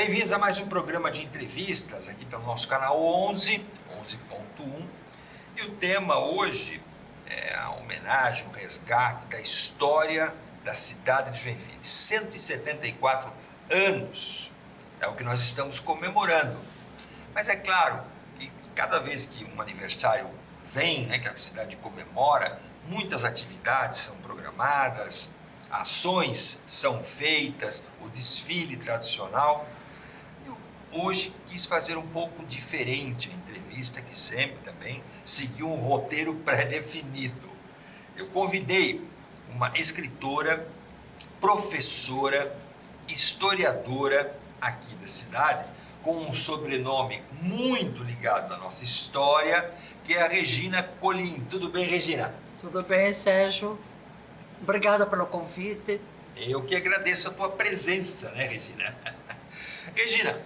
Bem-vindos a mais um programa de entrevistas aqui pelo nosso canal 11.1. E o tema hoje é a homenagem, o resgate da história da cidade de Joinville. 174 anos é o que nós estamos comemorando. Mas é claro que cada vez que um aniversário vem, que a cidade comemora, muitas atividades são programadas, ações são feitas, o desfile tradicional. Eu hoje quis fazer um pouco diferente a entrevista, que sempre também seguiu um roteiro pré-definido. Eu convidei uma escritora, professora, historiadora aqui da cidade, com um sobrenome muito ligado à nossa história, que é a Regina Colim. Tudo bem, Regina? Tudo bem, Sérgio. Obrigada pelo convite. Eu que agradeço a tua presença, Regina? Regina,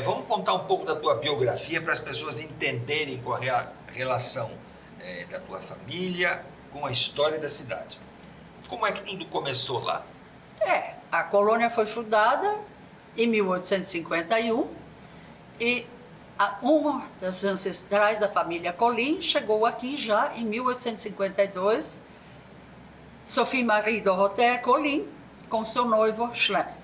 vamos contar um pouco da tua biografia para as pessoas entenderem qual é a relação da tua família com a história da cidade. Como é que tudo começou lá? A colônia foi fundada em 1851 e uma das ancestrais da família Colim chegou aqui já em 1852, Sophie Marie Dorothée Colim, com seu noivo Schlemm.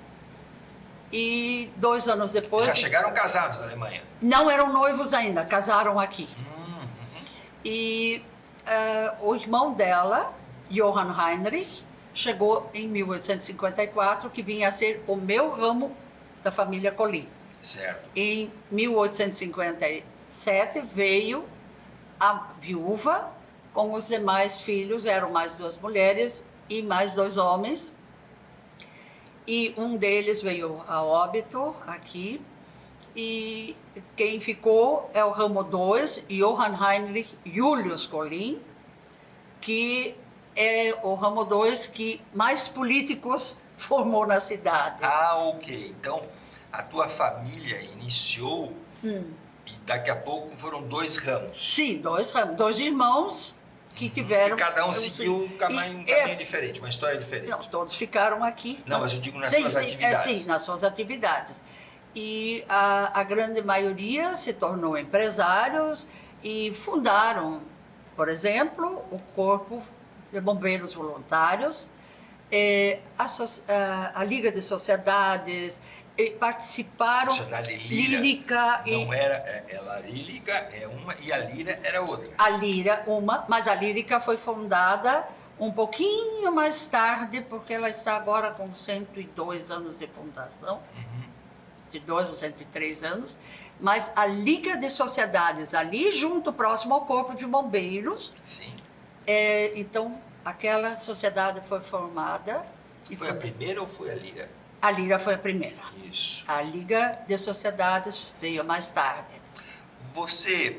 E 2 anos depois... Já chegaram casados da Alemanha? Não eram noivos ainda, casaram aqui. E o irmão dela, Johann Heinrich, chegou em 1854, que vinha a ser o meu ramo da família Colim. Certo. Em 1857 veio a viúva com os demais filhos, eram mais 2 mulheres e mais 2 homens. E um deles veio a óbito aqui. E quem ficou é o ramo 2, Johann Heinrich Julius Colim, que é o ramo 2 que mais políticos formou na cidade. Ok. Então, a tua família iniciou e daqui a pouco foram 2 ramos. Sim, 2 ramos, 2 irmãos que tiveram... E cada um seguiu um caminho diferente, uma história diferente. Não, todos ficaram aqui. Não, mas eu digo nas suas atividades. Sim, nas suas atividades. E a grande maioria se tornou empresários e fundaram, por exemplo, o Corpo de Bombeiros Voluntários, a Liga de Sociedades, participaram... Sociedade Lírica. Não era... A Lírica é uma e a Lira era outra. A Lira, uma, mas a Lírica foi fundada um pouquinho mais tarde, porque ela está agora com 102 anos de fundação, de 2 ou 103 anos, mas a Liga de Sociedades, ali junto, próximo ao Corpo de Bombeiros. Sim. Então, aquela sociedade foi formada. Foi a primeira ou foi a Lira? A Lira foi a primeira. Isso. A Liga de Sociedades veio mais tarde.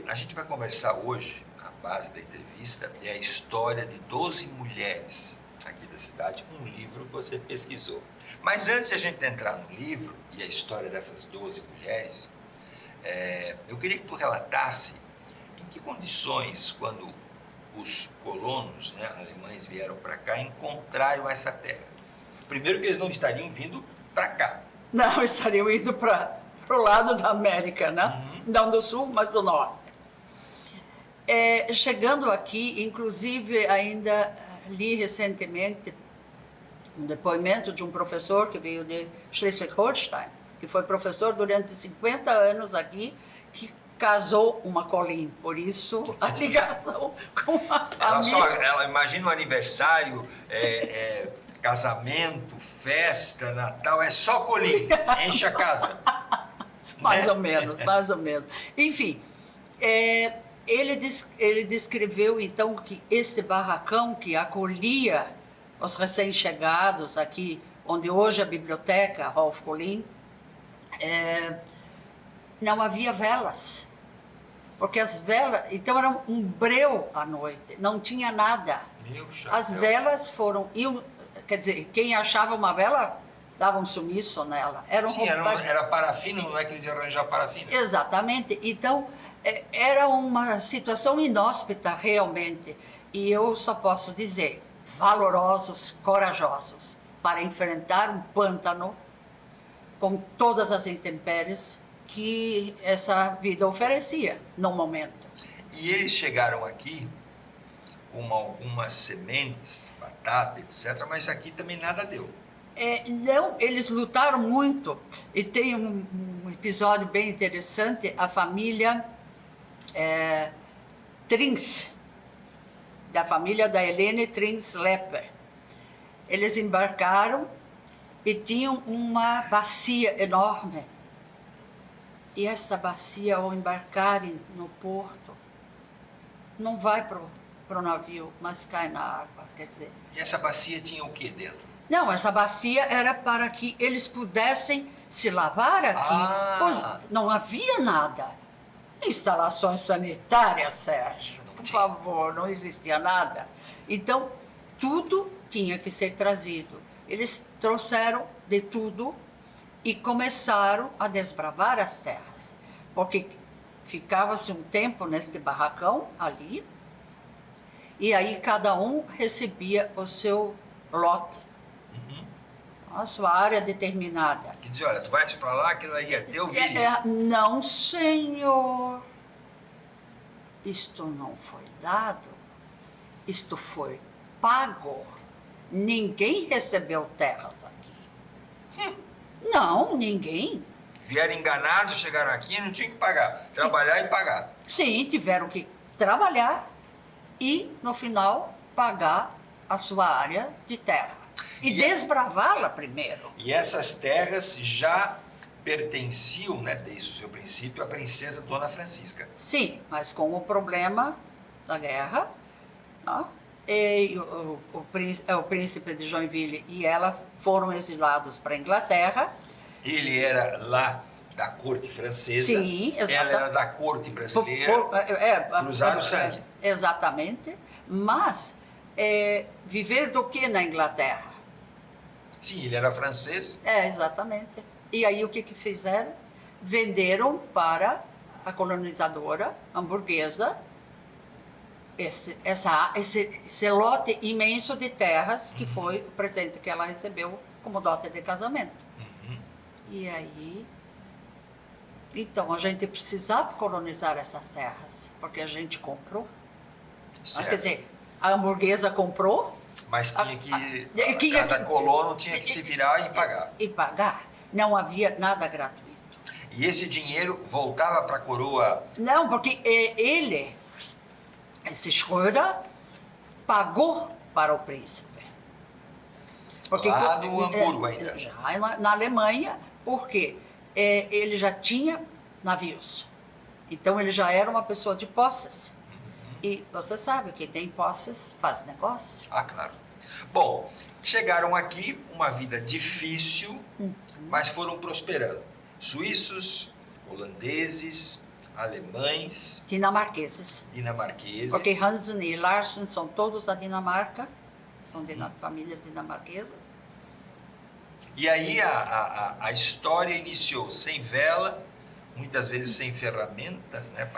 A gente vai conversar hoje, a base da entrevista, é a história de 12 mulheres aqui da cidade, um livro que você pesquisou. Mas antes de a gente entrar no livro e a história dessas 12 mulheres, eu queria que tu relatasse em que condições, quando os colonos, alemães, vieram para cá, encontraram essa terra. Primeiro que eles não estariam vindo para cá. Não, estariam indo para o lado da América, Não do sul, mas do norte. Chegando aqui, inclusive, ainda li recentemente um depoimento de um professor que veio de Schleswig-Holstein, que foi professor durante 50 anos aqui, que casou uma Colim, por isso a ligação com a família. Ela imagina um aniversário, casamento, festa, Natal, é só Colim, enche a casa. Mais ou menos. Enfim, ele descreveu então que este barracão que acolhia os recém-chegados aqui, onde hoje é a biblioteca Rolf Colim, não havia velas, porque as velas, então era um breu à noite, não tinha nada. As velas quer dizer, quem achava uma vela dava um sumiço nela. Era parafina, não é que eles iam arranjar parafina? Exatamente. Então, era uma situação inóspita, realmente. E eu só posso dizer, valorosos, corajosos, para enfrentar um pântano com todas as intempéries que essa vida oferecia no momento. E eles chegaram aqui com algumas sementes, batata, etc., mas aqui também nada deu. Não, eles lutaram muito. E tem um episódio bem interessante, a família Trins, da família da Helene Trins Lepper. Eles embarcaram e tinham uma bacia enorme. E essa bacia, ao embarcarem no porto, não vai para o navio, mas cai na água, quer dizer. E essa bacia tinha o que dentro? Não, essa bacia era para que eles pudessem se lavar aqui, pois não havia nada. Instalações sanitárias, Sérgio, por favor, não existia nada. Então, tudo tinha que ser trazido. Eles trouxeram de tudo e começaram a desbravar as terras, porque ficava-se um tempo neste barracão ali, e aí cada um recebia o seu lote, a sua área determinada. Que dizia, olha, tu vais para lá, aquilo aí é teu, vires. Não, senhor, isto não foi dado, isto foi pago. Ninguém recebeu terras aqui. Não, ninguém. Vieram enganados, chegaram aqui e não tinham que pagar. Trabalhar e pagar. Sim, tiveram que trabalhar e, no final, pagar a sua área de terra. E desbravá-la primeiro. E essas terras já pertenciam, né, desde o seu princípio, à princesa Dona Francisca. Sim, mas com o problema da guerra, né? E o príncipe de Joinville e ela foram exilados para a Inglaterra. Ele era lá da corte francesa. Sim, exatamente. Ela era da corte brasileira. Cruzaram o sangue. Exatamente. Mas viver do que na Inglaterra? Sim, ele era francês. Exatamente. E aí o que fizeram? Venderam para a colonizadora hamburguesa esse lote imenso de terras que foi o presente que ela recebeu como dote de casamento. E aí, então a gente precisava colonizar essas terras, porque a gente comprou. Quer dizer, a hamburguesa comprou. Mas cada colono tinha que se virar e pagar. E pagar. Não havia nada gratuito. E esse dinheiro voltava para a coroa? Não, porque esse Schröder, pagou para o príncipe. Porque, lá no Hamburgo ainda. Já na Alemanha, porque ele já tinha navios. Então ele já era uma pessoa de posses. E você sabe que tem posses faz negócio. Claro. Bom, chegaram aqui, uma vida difícil, mas foram prosperando. Suíços, holandeses, alemães, dinamarqueses. Porque Hansen e Larsen são todos da Dinamarca, são de famílias dinamarquesas. E aí a história iniciou sem vela, muitas vezes sem ferramentas, né?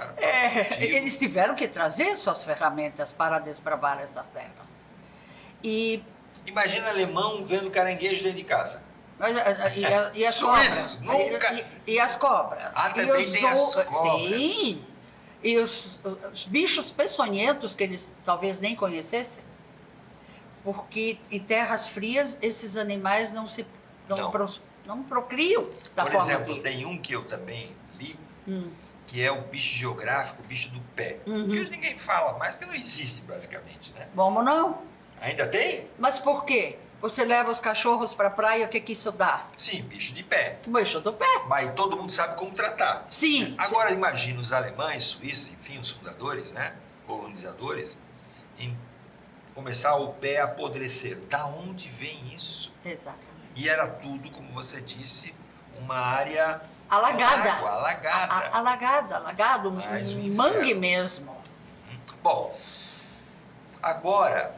Eles tiveram que trazer suas ferramentas para desbravar essas terras. E imagina alemão vendo caranguejo dentro de casa. E as cobras. Nunca. E as cobras. Também tem as cobras. Sim. E os bichos peçonhentos que eles talvez nem conhecessem. Porque em terras frias esses animais não procriam da forma. Por exemplo, tem um que eu também li, que é o bicho geográfico, o bicho do pé. Que hoje ninguém fala mais, porque não existe basicamente, né? Como não? Ainda tem? Mas por quê? Você leva os cachorros para a praia, o que isso dá? Sim, bicho de pé. Bicho do pé. Mas todo mundo sabe como tratar. Sim. Agora imagina os alemães, suíços, enfim, os fundadores, né? Colonizadores, em começar o pé a apodrecer. Da onde vem isso? Exatamente. E era tudo, como você disse, uma área alagada. Água, alagado, um mangue mesmo. Bom, agora,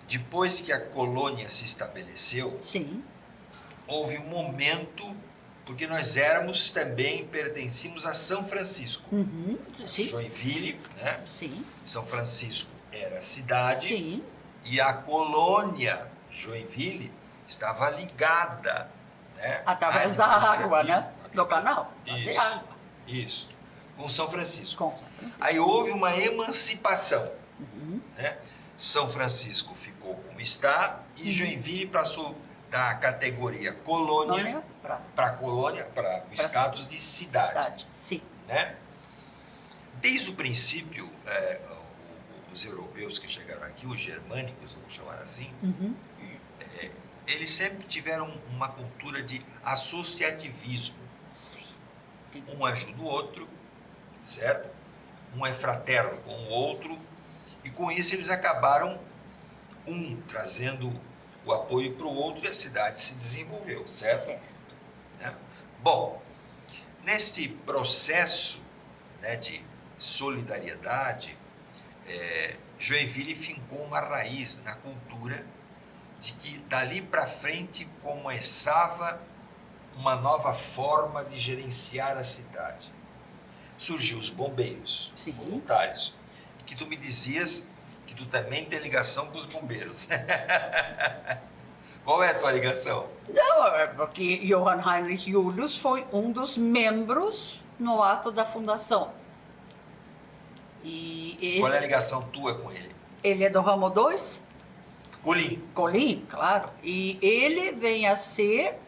depois que a colônia se estabeleceu, sim, houve um momento, porque nós pertencíamos a São Francisco. Sim. Joinville, né? Sim. São Francisco era a cidade. Sim. E a colônia Joinville estava ligada, né? Através da água, né? Do Através- canal. De Isso, água. isso. Com São Francisco. Com São Francisco. Aí houve uma emancipação, Uhum. né? São Francisco ficou como está e Joinville passou da categoria colônia Olha, para o status de cidade, Sim. né? Desde o princípio, os europeus que chegaram aqui, os germânicos, eu vou chamar assim, Uhum. eles sempre tiveram uma cultura de associativismo. Sim. Um ajuda o outro, certo? Um é fraterno com o outro, e com isso eles acabaram trazendo o apoio para o outro e a cidade se desenvolveu, certo? Né? Bom, neste processo, né, de solidariedade, Joinville fincou uma raiz na cultura de que dali para frente começava uma nova forma de gerenciar a cidade. Surgiu os bombeiros, Sim. voluntários, que tu me dizias que tu também tem ligação com os bombeiros. Qual é a tua ligação? Não, é porque Johann Heinrich Julius foi um dos membros no ato da fundação. E Qual é a ligação tua com ele? ele é do ramo 2, Colim. Colim, claro. E ele vem a ser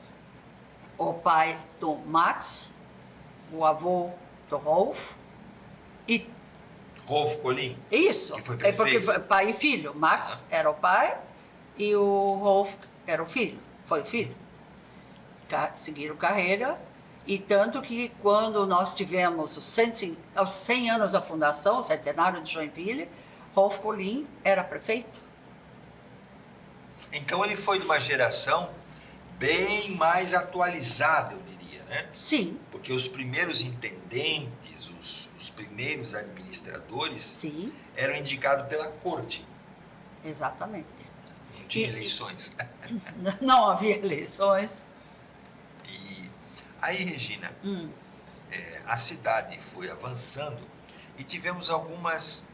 o pai do Max, o avô do Rolf. E Rolf Colim. isso, Que foi é porque prefeito. foi pai e filho. Max era o pai e o Rolf era o filho, foi o filho. Seguiram carreira, e tanto que quando nós tivemos os 100 anos da fundação, o centenário de Joinville, Rolf Colim era prefeito. Então ele foi de uma geração bem mais atualizada, eu diria, né? Sim, Porque os primeiros intendentes, os primeiros administradores sim, eram indicados pela corte. exatamente. Não tinha E- eleições. Não havia eleições. E aí, Regina, Hum, a cidade foi avançando e tivemos algumas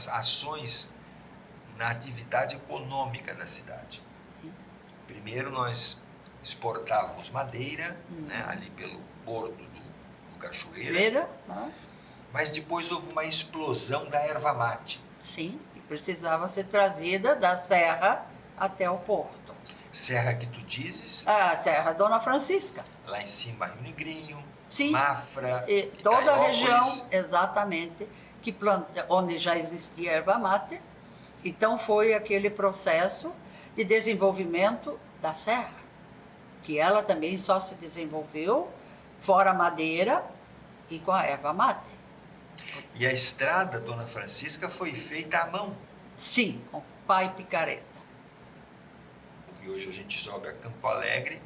ações na atividade econômica da cidade. Sim. Primeiro nós exportávamos madeira, Hum. né, ali pelo bordo do Cachoeira, Feira, né? mas depois houve uma explosão da erva mate. Sim, e precisava ser trazida da serra até o porto. Serra que tu dizes, A Serra Dona Francisca. lá em cima Rio Negrinho, Sim, Mafra, e toda a Caiópolis. região, exatamente, onde já existia erva mate. Então foi aquele processo de desenvolvimento da serra, que ela também só se desenvolveu fora a madeira e com a erva mate. E a estrada Dona Francisca foi feita à mão. Sim, com pá e picareta. Porque hoje a gente sobe a Campo Alegre,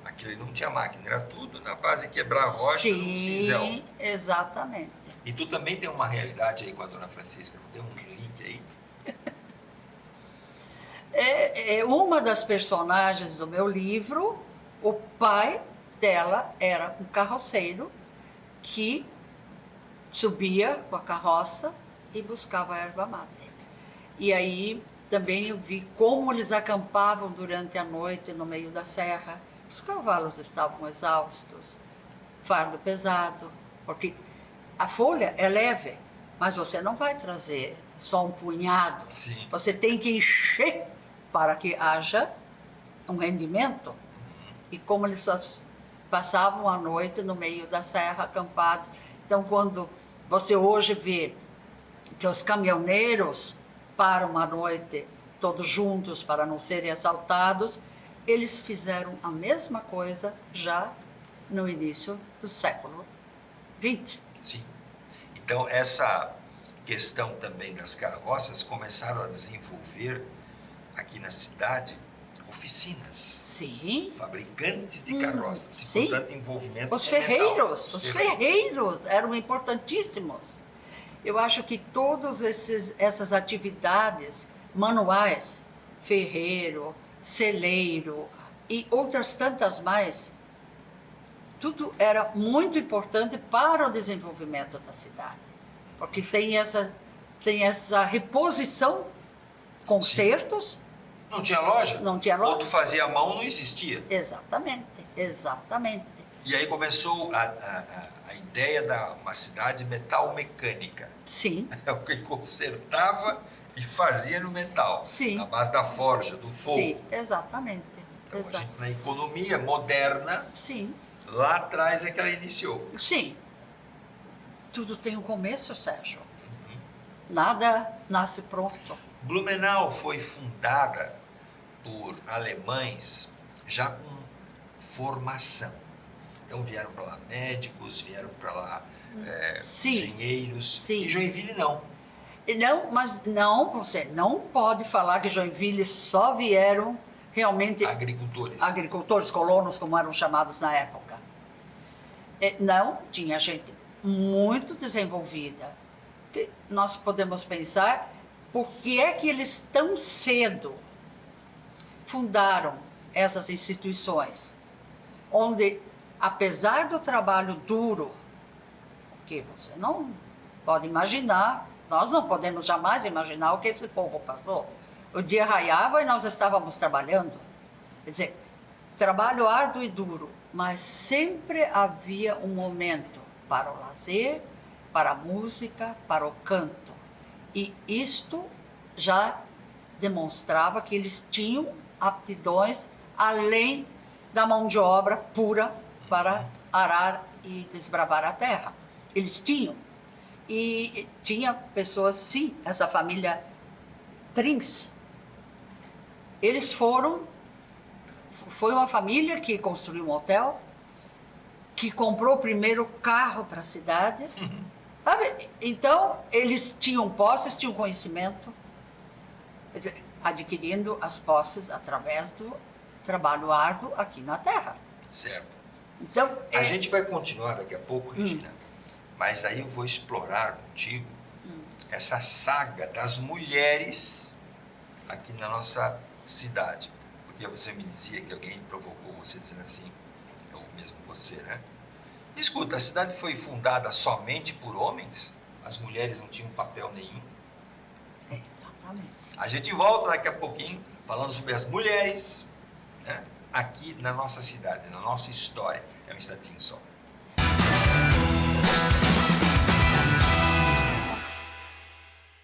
aquilo ali não tinha máquina, era tudo na base de quebrar rocha no cinzel. Sim, exatamente. E tu também tem uma realidade aí com a Dona Francisca, não tem um link aí? É uma das personagens do meu livro, o pai dela era um carroceiro que subia com a carroça e buscava a erva mate. E aí também eu vi como eles acampavam durante a noite no meio da serra. Os cavalos estavam exaustos, fardo pesado, porque a folha é leve, mas você não vai trazer só um punhado. Sim. Você tem que encher para que haja um rendimento. E como eles passavam a noite no meio da serra, acampados. Então, quando você hoje vê que os caminhoneiros param à noite todos juntos para não serem assaltados, eles fizeram a mesma coisa já no início do século XX. Sim. Então, essa questão também das carroças começaram a desenvolver aqui na cidade oficinas, Sim. fabricantes de carroças, e, sim. portanto, envolvimento Os fundamental. ferreiros, os ferreiros eram importantíssimos. Eu acho que todas essas atividades manuais, ferreiro, celeiro e outras tantas mais, tudo era muito importante para o desenvolvimento da cidade. Porque sem essa reposição, concertos, Não tinha loja? Não tinha loja. Outro fazia à mão, não existia. Exatamente, exatamente. E aí começou a ideia da uma cidade metal-mecânica. Sim, É o que consertava e fazia no metal. Sim. Na base da forja, do fogo. sim, exatamente. Então a gente na economia moderna, Sim, lá atrás é que ela iniciou. sim. Tudo tem um começo, Sérgio. Nada nasce pronto. Blumenau foi fundada por alemães já com formação. Então vieram para lá médicos, vieram para lá Sim. engenheiros. Sim. E Joinville não. Não, mas não, você não pode falar que Joinville só vieram realmente agricultores, colonos, como eram chamados na época. Não, tinha gente muito desenvolvida. Que nós podemos pensar por que é que eles tão cedo fundaram essas instituições, onde, apesar do trabalho duro, que você não pode imaginar, nós não podemos jamais imaginar o que esse povo passou. O dia raiava e nós estávamos trabalhando. Quer dizer, trabalho árduo e duro, mas sempre havia um momento para o lazer, para a música, para o canto. E isto já demonstrava que eles tinham aptidões além da mão de obra pura para arar e desbravar a terra. Eles tinham. E tinha pessoas, sim, essa família Trins. Eles foi uma família que construiu um hotel, que comprou o primeiro carro para a cidade. Sabe? Então, eles tinham posses, tinham conhecimento, quer dizer, adquirindo as posses através do trabalho árduo aqui na Terra. Certo. Então, a gente vai continuar daqui a pouco, Regina, mas aí eu vou explorar contigo essa saga das mulheres aqui na nossa cidade. Porque você me dizia que alguém provocou você dizendo assim, ou mesmo você, né? Escuta, a cidade foi fundada somente por homens? As mulheres não tinham papel nenhum? Exatamente. A gente volta daqui a pouquinho falando sobre as mulheres, né, aqui na nossa cidade, na nossa história. É um instantinho só.